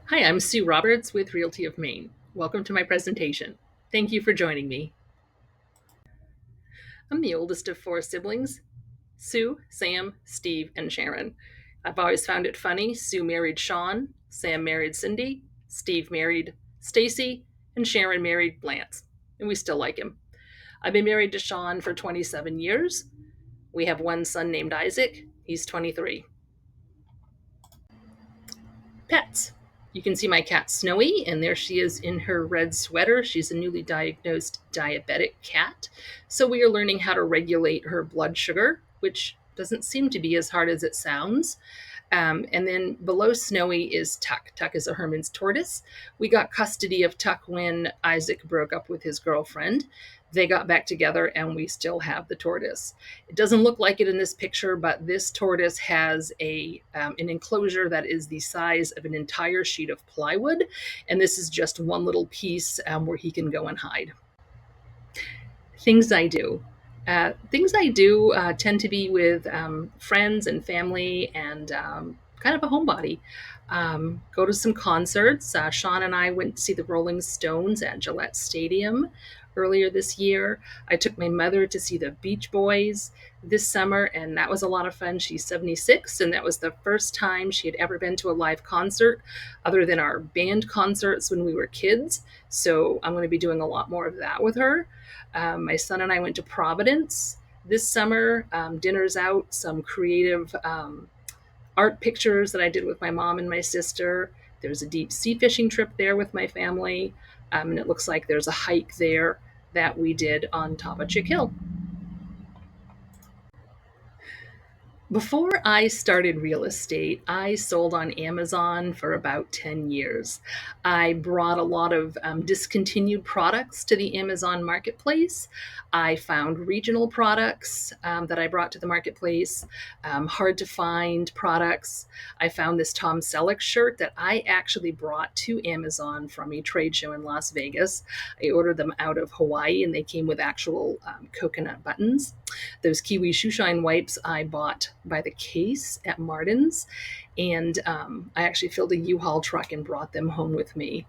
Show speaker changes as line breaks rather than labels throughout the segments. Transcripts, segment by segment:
Hi, I'm Sue Roberts with Realty of Maine. Welcome to my presentation. Thank you for joining me. I'm the oldest of four siblings: Sue, Sam, Steve, and Sharon. I've always found it funny. Sue married Sean, Sam married Cindy, Steve married Stacy, and Sharon married Lance. And we still like him. I've been married to Sean for 27 years. We have one son named Isaac. He's 23. Pets. You can see my cat Snowy, and there she is in her red sweater. She's a newly diagnosed diabetic cat. So we are learning how to regulate her blood sugar, which doesn't seem to be as hard as it sounds. And then below Snowy is Tuck. Tuck is a Herman's tortoise. We got custody of Tuck when Isaac broke up with his girlfriend. They got back together and we still have the tortoise. It doesn't look like it in this picture, but this tortoise has an enclosure that is the size of an entire sheet of plywood. And this is just one little piece where he can go and hide. Things I do. Things I do tend to be with friends and family and kind of a homebody. Go to some concerts. Sean and I went to see the Rolling Stones at Gillette Stadium earlier this year. I took my mother to see the Beach Boys this summer, and that was a lot of fun. She's 76, and that was the first time she had ever been to a live concert other than our band concerts when we were kids. So I'm going to be doing a lot more of that with her. My son and I went to Providence this summer, dinners out, some creative art pictures that I did with my mom and my sister. There's a deep sea fishing trip there with my family. And it looks like there's a hike there that we did on top of Chick Hill. Before I started real estate, I sold on Amazon for about 10 years. I brought a lot of discontinued products to the Amazon marketplace. I found regional products that I brought to the marketplace, hard to find products. I found this Tom Selleck shirt that I actually brought to Amazon from a trade show in Las Vegas. I ordered them out of Hawaii and they came with actual coconut buttons. Those Kiwi shoe shine wipes I bought by the case at Martin's, and I actually filled a U-Haul truck and brought them home with me.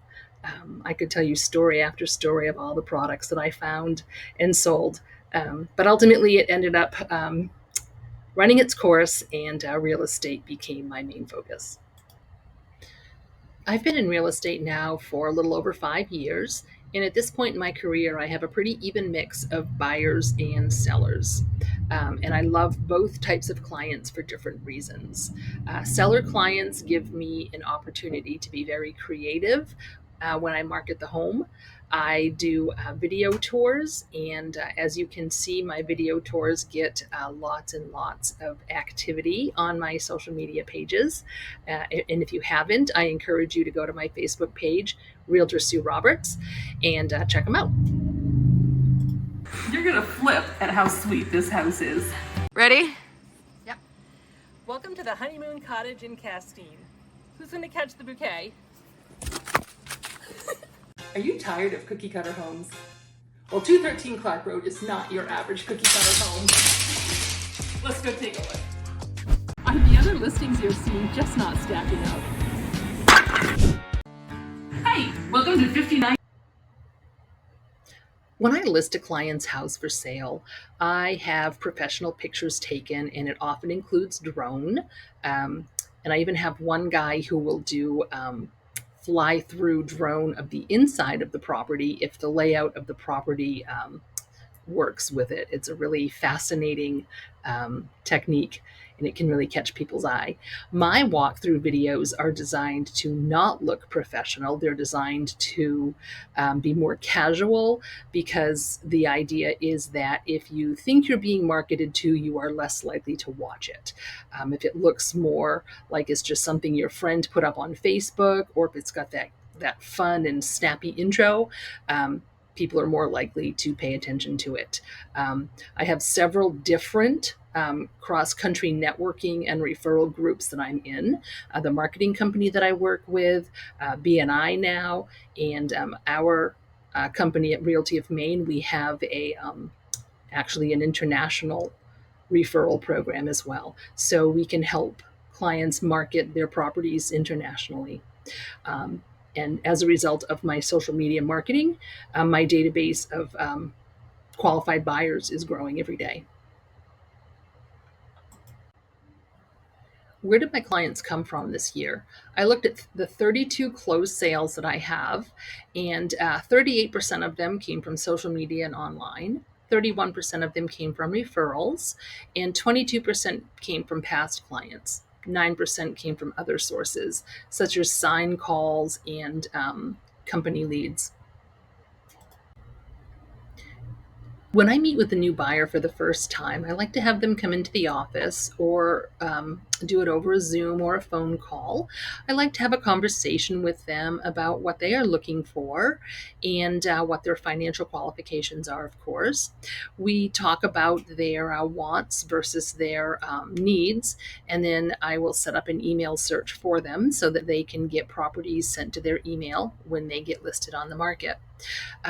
I could tell you story after story of all the products that I found and sold, but ultimately it ended up running its course, and real estate became my main focus. I've been in real estate now for a little over 5 years. And at this point in my career, I have a pretty even mix of buyers and sellers. And I love both types of clients for different reasons. Seller clients give me an opportunity to be very creative when I market the home. I do video tours, and as you can see, my video tours get lots and lots of activity on my social media pages. And if you haven't, I encourage you to go to my Facebook page, Realtor Sue Roberts, and check them out.
You're gonna flip at how sweet this house is.
Ready? Yep. Welcome to the honeymoon cottage in Castine. Who's going to catch the bouquet?
Are you tired of cookie cutter homes? Well, 213 Clark Road is not your average cookie cutter home. Let's go take a look. Are the other listings you're seeing just not stacking up? Hi, welcome to 59.
When I list a client's house for sale, I have professional pictures taken, and it often includes drone. And I even have one guy who will do fly through drone of the inside of the property if the layout of the property works with it. It's a really fascinating technique, and it can really catch people's eye. My walkthrough videos are designed to not look professional. They're designed to be more casual, because the idea is that if you think you're being marketed to, you are less likely to watch it. If it looks more like it's just something your friend put up on Facebook, or if it's got that fun and snappy intro, people are more likely to pay attention to it. I have several different cross-country networking and referral groups that I'm in. The marketing company that I work with, BNI now, and our company at Realty of Maine, we have actually an international referral program as well. So we can help clients market their properties internationally. Um, and as a result of my social media marketing, my database of qualified buyers is growing every day. Where did my clients come from this year? I looked at the 32 closed sales that I have, and 38% of them came from social media and online. 31% of them came from referrals, and 22% came from past clients. 9% came from other sources, such as sign calls and company leads. When I meet with a new buyer for the first time, I like to have them come into the office or do it over a Zoom or a phone call. I like to have a conversation with them about what they are looking for and what their financial qualifications are, of course. We talk about their wants versus their needs, and then I will set up an email search for them so that they can get properties sent to their email when they get listed on the market.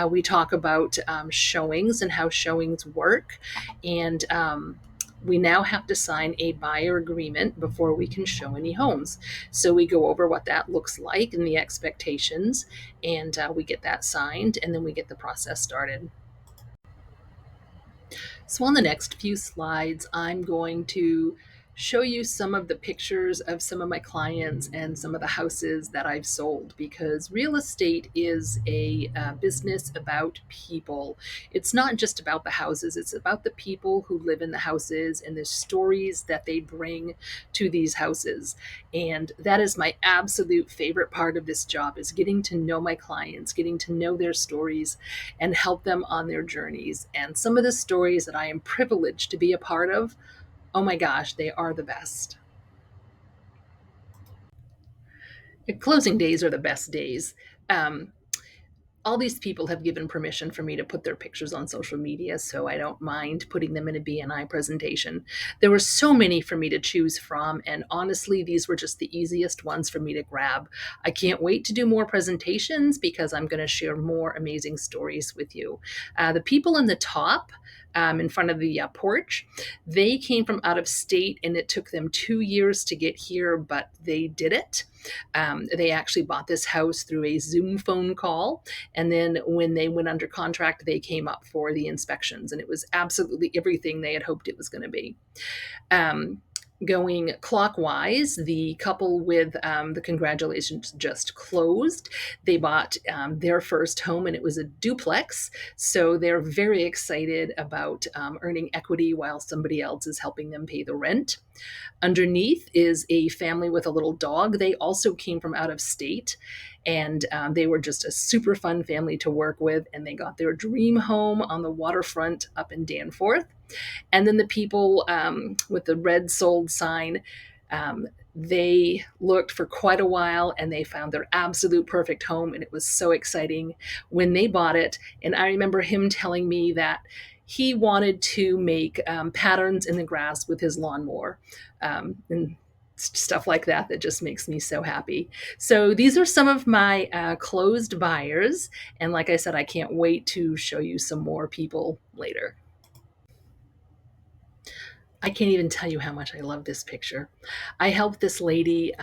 We talk about showings and how showings work. And we now have to sign a buyer agreement before we can show any homes. So we go over what that looks like and the expectations, and we get that signed, and then we get the process started. So on the next few slides, I'm going to show you some of the pictures of some of my clients and some of the houses that I've sold, because real estate is a business about people. It's not just about the houses, it's about the people who live in the houses and the stories that they bring to these houses. And that is my absolute favorite part of this job, is getting to know my clients, getting to know their stories and help them on their journeys. And some of the stories that I am privileged to be a part of, oh my gosh, they are the best. Closing days are the best days. Um, all these people have given permission for me to put their pictures on social media, so I don't mind putting them in a BNI presentation. There were so many for me to choose from, and honestly, these were just the easiest ones for me to grab. I can't wait to do more presentations because I'm going to share more amazing stories with you. The people in the top, in front of the porch, they came from out of state, and it took them 2 years to get here, but they did it. They actually bought this house through a Zoom phone call. And then when they went under contract, they came up for the inspections, and it was absolutely everything they had hoped it was going to be. Um, Going clockwise, the couple with the congratulations just closed. They bought their first home, and it was a duplex. So they're very excited about earning equity while somebody else is helping them pay the rent. Underneath is a family with a little dog. They also came from out of state, and they were just a super fun family to work with. And they got their dream home on the waterfront up in Danforth. And then the people with the red sold sign, they looked for quite a while and they found their absolute perfect home. And it was so exciting when they bought it. And I remember him telling me that he wanted to make patterns in the grass with his lawnmower. And stuff like that just makes me so happy. So these are some of my closed buyers. And like I said, I can't wait to show you some more people later. I can't even tell you how much I love this picture. I helped this lady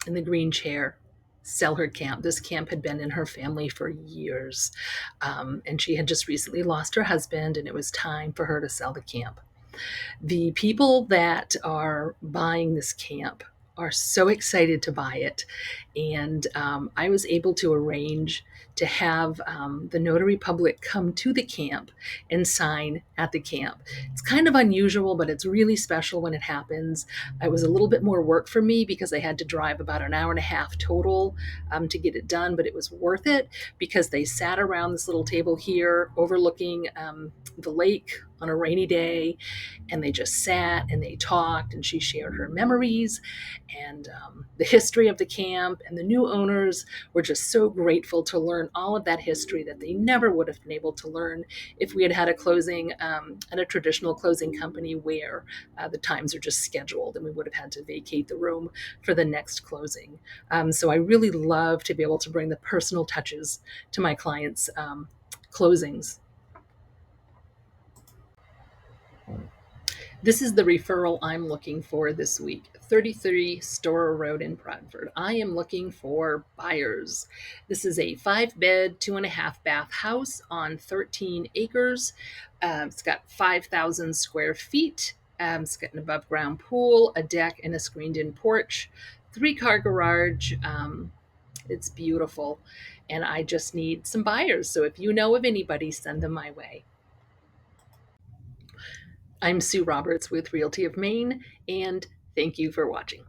in the green chair sell her camp. This camp had been in her family for years, and she had just recently lost her husband, and it was time for her to sell the camp. The people that are buying this camp are so excited to buy it. And I was able to arrange to have the notary public come to the camp and sign at the camp. It's kind of unusual, but it's really special when it happens. It was a little bit more work for me because I had to drive about an hour and a half total to get it done, but it was worth it because they sat around this little table here overlooking the lake on a rainy day, and they just sat and they talked, and she shared her memories and the history of the camp. And the new owners were just so grateful to learn all of that history that they never would have been able to learn if we had had a closing at a traditional closing company where the times are just scheduled and we would have had to vacate the room for the next closing. So I really love to be able to bring the personal touches to my clients' closings. This is the referral I'm looking for this week. 33 Storer Road in Bradford. I am looking for buyers. This is a 5-bed, 2.5 bath house on 13 acres. It's got 5,000 square feet. It's got an above ground pool, a deck, and a screened in porch. 3-car garage. It's beautiful. And I just need some buyers. So if you know of anybody, send them my way. I'm Sue Roberts with Realty of Maine, and thank you for watching.